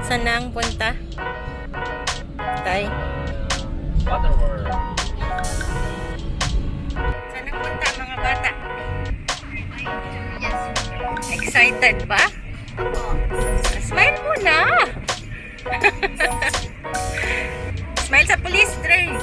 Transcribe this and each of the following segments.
Saan na ang punta? Tay? Waterworld. Saan ang punta mga bata? Excited ba? Smile muna! Smile sa police train!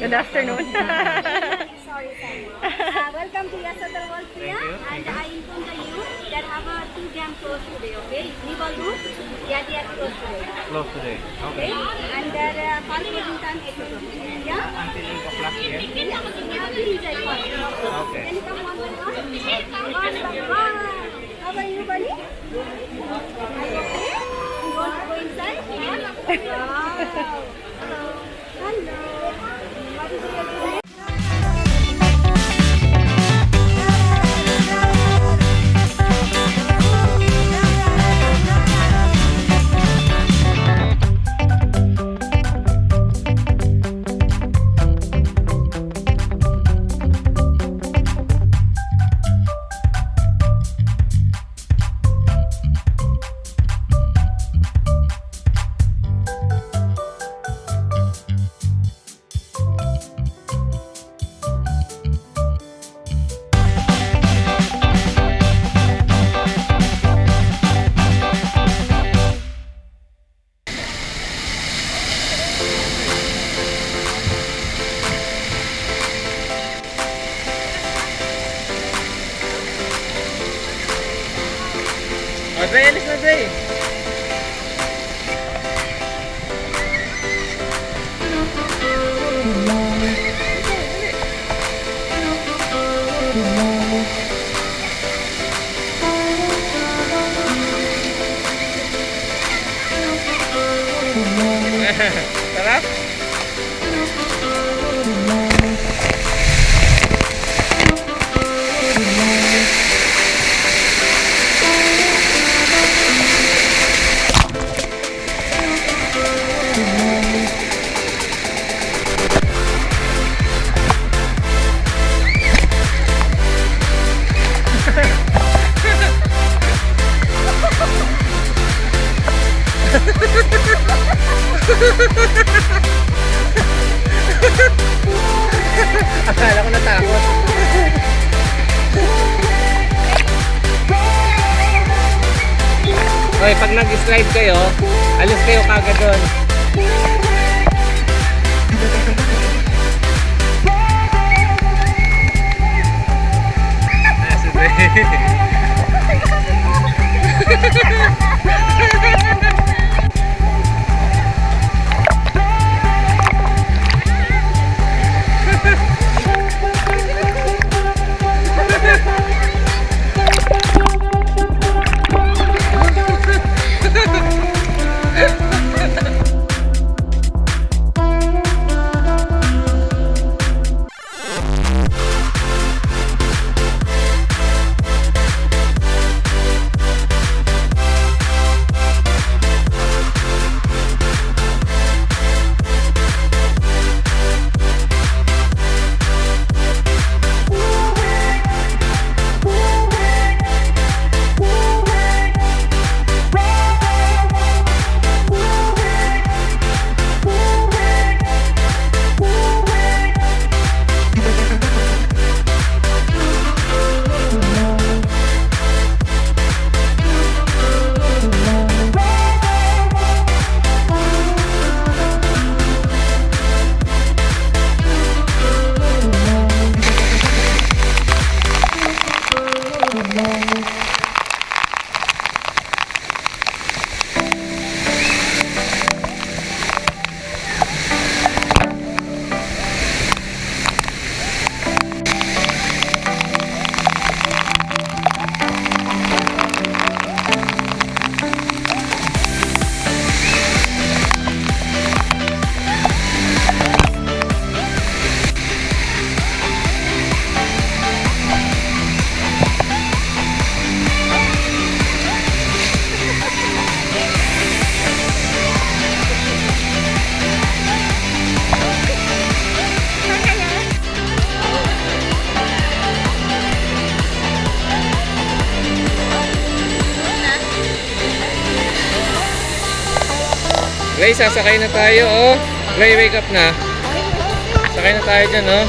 Good afternoon. Welcome to Yas Waterworld, Priya. And I inform you that have a 2 jam closed today, okay? Legal route, they are closed today. Close today. Okay? And their parking time 8 o'clock. Yeah? Until 8 o'clock here. Yeah, please, I call you. Okay. Can you come one by one? One by one. How are you, buddy? Are you okay? You want to go inside? Wow. Hello. Hello. What is your name? Dre, alis na Dre. Sarap? Akala ko natakot. Okay, pag nag-slide kayo, alis kayo kagad doon. Ray, sasakay na tayo, oh. Ray, wake up na. Sakay na tayo dyan, oh.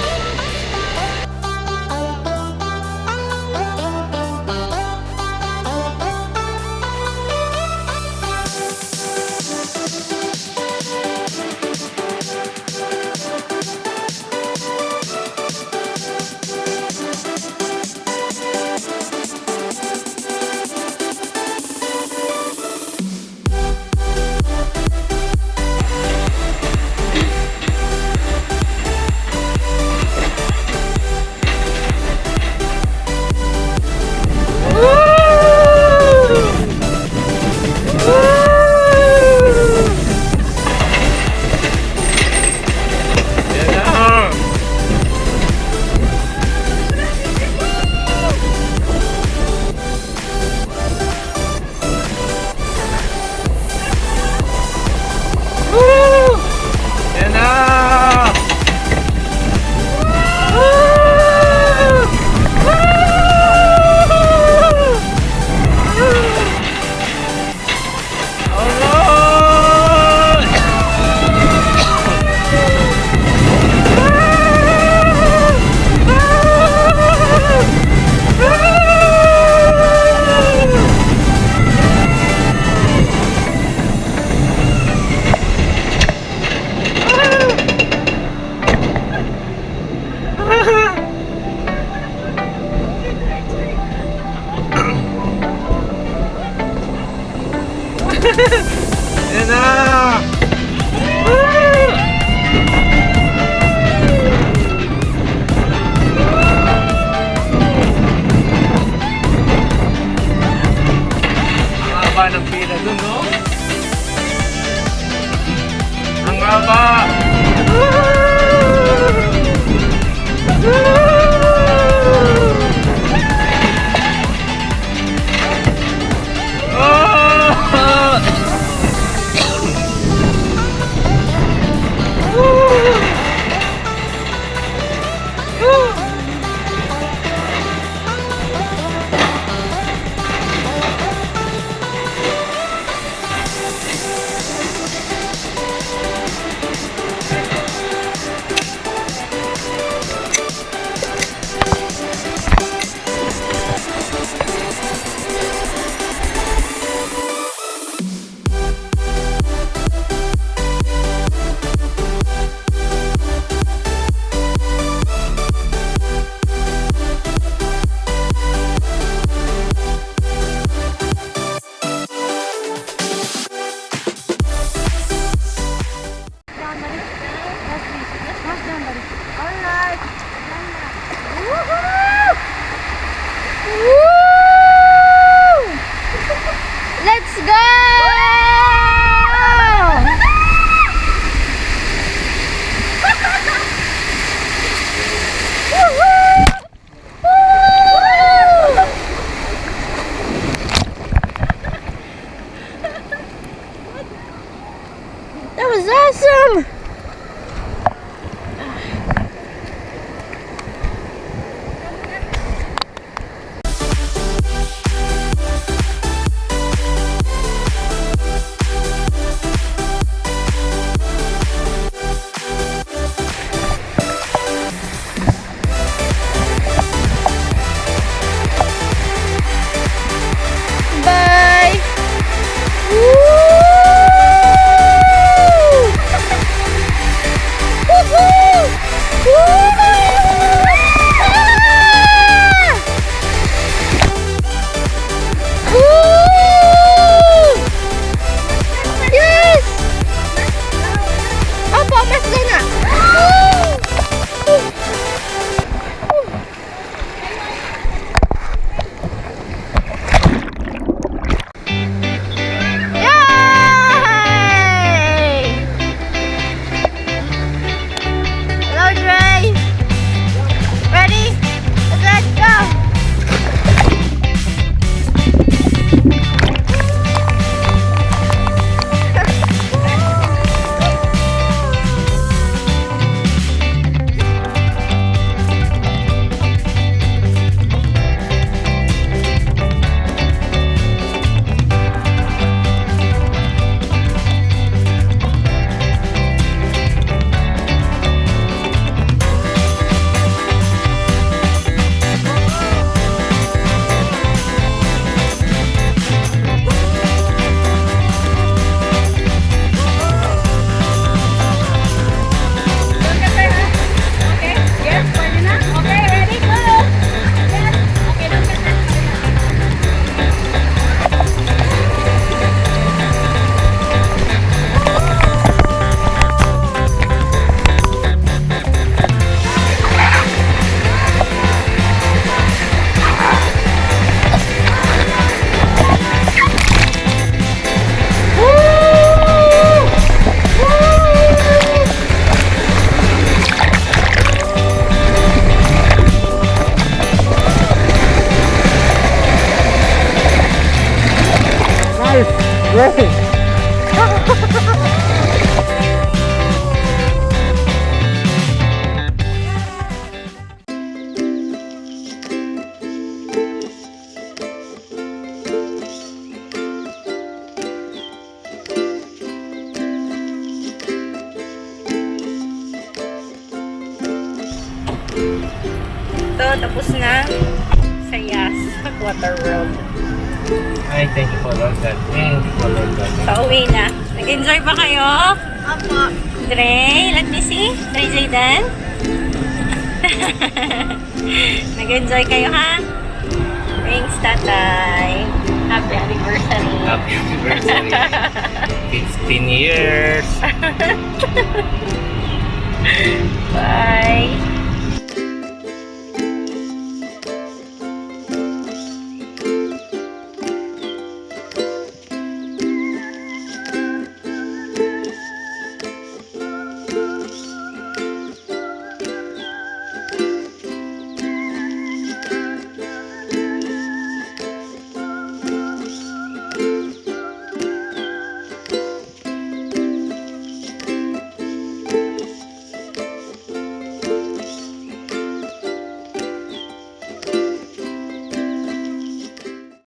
Dre! Ito, tapos na sa Yas Waterworld. Ay, thank you for all that. Thank you for all that. Pauwi na. Nag-enjoy ba kayo? Apo. Dre, let me see. Dre Zaydan. Nag-enjoy kayo, ha? Thanks, Tatay. Happy anniversary. Happy anniversary. 15 years.